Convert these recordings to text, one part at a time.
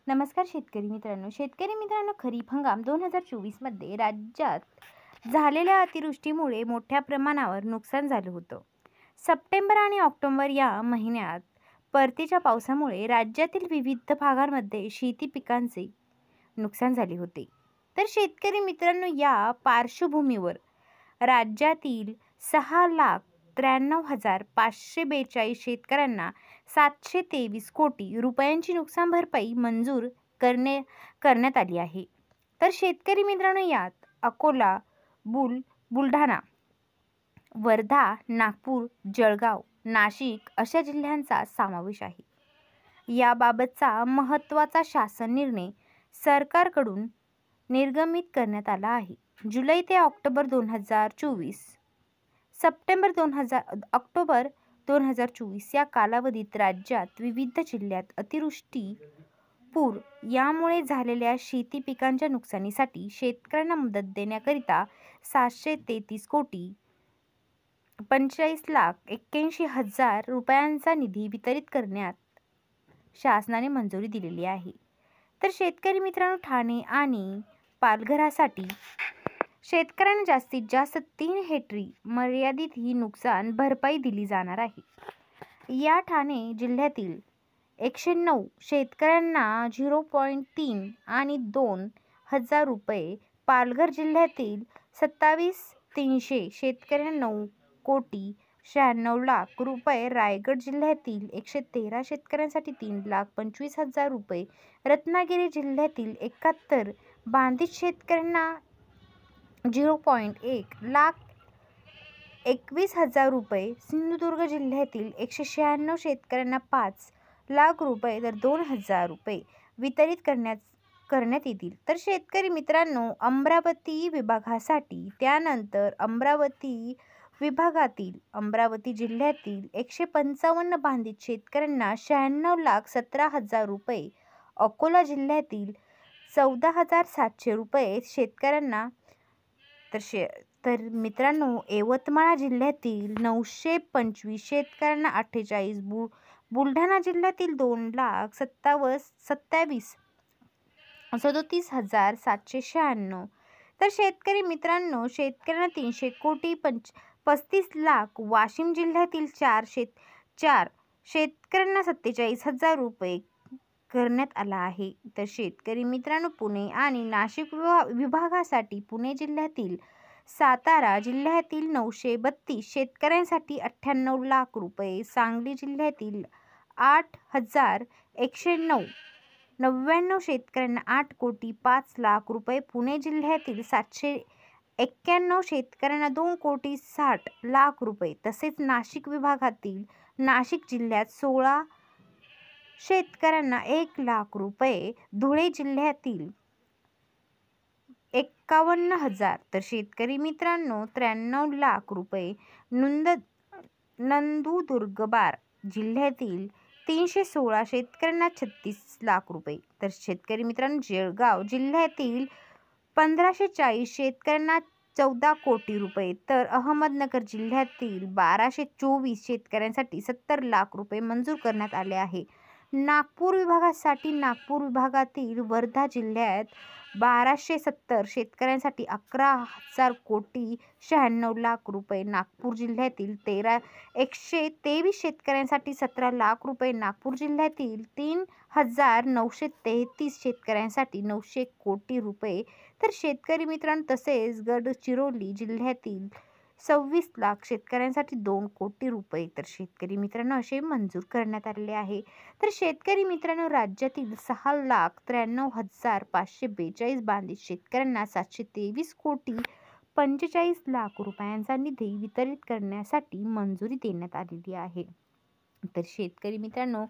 नमस्कार शेतकरी मित्रांनो, खरीप हंगाम 2024 मध्ये राज्यात झालेल्या अतिवृष्टीमुळे मोठ्या प्रमाणावर नुकसान झालं होतं. सप्टेंबर आणि ऑक्टोबर या महिन्यात परतीच्या पावसामुळे राज्यातील विविध भागांमध्ये शेती पिकांचे नुकसान झाले होते. तर शेतकरी मित्रांनो, या पार्श्वभूमीवर राज्यातील 6,93,542 शेतकऱ्यांना 723 कोटी रुपयांची नुकसान भरपाई मंजूर करण्यात आली आहे. तर शेतकरी मित्रांनो, यात अकोला, बुलढाणा, वर्धा, नागपूर, जळगाव, नाशिक अशा जिल्ह्यांचा समावेश आहे. याबाबतचा महत्त्वाचा शासन निर्णय सरकारकडून निर्गमित करण्यात आला आहे. जुलै ते ऑक्टोबर 2024, ऑक्टोबर 2024 या कालावधीत राज्यात विविध जिल्ह्यात अतिवृष्टी, पूर यामुळे झालेल्या शेती पिकांच्या नुकसानीसाठी शेतकऱ्यांना मदत देण्याकरिता 733 कोटी 45,81,000 रुपयांचा निधी वितरित करण्यात शासनाने मंजुरी दिलेली आहे. तर शेतकरी मित्रांनो, ठाणे आणि पालघरसाठी शेतकऱ्यांना जास्तीत जास्त 3 हेक्टरी मर्यादित ही नुकसान भरपाई दिली जाणार आहे. या ठाणे जिल्ह्यातील 109 शेतकऱ्यांना 0.3 आणि 2,000 रुपये, पालघर जिल्ह्यातील 27,300 शेतकऱ्यांना 9,96,00,000 रुपये, रायगड जिल्ह्यातील 113 शेतकऱ्यांसाठी 3,25,000 रुपये, रत्नागिरी जिल्ह्यातील 71 बाधित शेतकऱ्यांना 0.1 लाख 21,000 रुपये, सिंधुदुर्ग जिल्ह्यातील 196 शेतकऱ्यांना 5 लाख रुपये तर 2,000 रुपये वितरित करण्यात येतील. तर शेतकरी मित्रांनो, अमरावती विभागासाठी त्यानंतर अमरावती जिल्ह्यातील 155 बाधित शेतकऱ्यांना 96,17,000 रुपये, अकोला जिल्ह्यातील 14,700 रुपये शेतकऱ्यांना, तर मित्रांनो यवतमाळ जिल्ह्यातील 925 शेतकऱ्यांना 48, बुलढाणा जिल्ह्यातील 2,37,37,796. तर शेतकरी मित्रांनो, शेतकऱ्यांना 300 कोटी 35 लाख, वाशिम जिल्ह्यातील 4 शेतकऱ्यांना 47,000 रुपये करण्यात आला आहे. तर शेतकरी मित्रांनो, पुणे आणि नाशिक विभागासाठी पुणे जिल्ह्यातील, सातारा जिल्ह्यातील 932 शेतकऱ्यांसाठी 98 लाख रुपये, सांगली जिल्ह्यातील 8,199 शेतकऱ्यांना 8 कोटी 5 लाख रुपये, पुणे जिल्ह्यातील 791 शेतकऱ्यांना 2 कोटी 60 लाख रुपये, तसेच नाशिक विभागातील नाशिक जिल्ह्यात 16 शेतकऱ्यांना 1 लाख रुपये, धुळे जिल्ह्यातील 51,000, तर शेतकरी मित्रांनो 93 लाख रुपये, नंदुरबार जिल्ह्यातील 316 शेतकऱ्यांना 36 लाख रुपये, तर शेतकरी मित्रांनो जळगाव जिल्ह्यातील 1,540 शेतकऱ्यांना 14 कोटी रुपये, तर अहमदनगर जिल्ह्यातील 1,224 शेतकऱ्यांसाठी 70 लाख रुपये मंजूर करण्यात आले आहे. नागपूर विभागासाठी नागपूर विभागातील वर्धा जिल्ह्यात 1,270 शेतकऱ्यांसाठी 11,000 कोटी 96 लाख रुपये, नागपूर जिल्ह्यातील 1,23 शेतकऱ्यांसाठी 17 लाख रुपये, नागपूर जिल्ह्यातील 3,933 शेतकऱ्यांसाठी 900 कोटी रुपये, तर शेतकरी मित्रांनो तसेच गडचिरोली जिल्ह्यातील 26 लाख शेतकऱ्यांसाठी 2 कोटी रुपये, तर शेतकरी मित्रांनो असे मंजूर करण्यात आलेले आहे. तर शेतकरी मित्रांनो, राज्यातील 6,93,542 बाधित शेतकऱ्यांना 723 कोटी 45 लाख रुपयांचा निधी वितरित करण्यासाठी मंजुरी देण्यात आलेली आहे. तर शेतकरी मित्रांनो,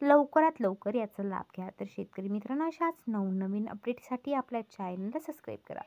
लवकरात लवकर याचा लाभ घ्या. तर शेतकरी मित्रांनो, अशाच नवनवीन अपडेटसाठी आपल्या चॅनलला सबस्क्राईब करा.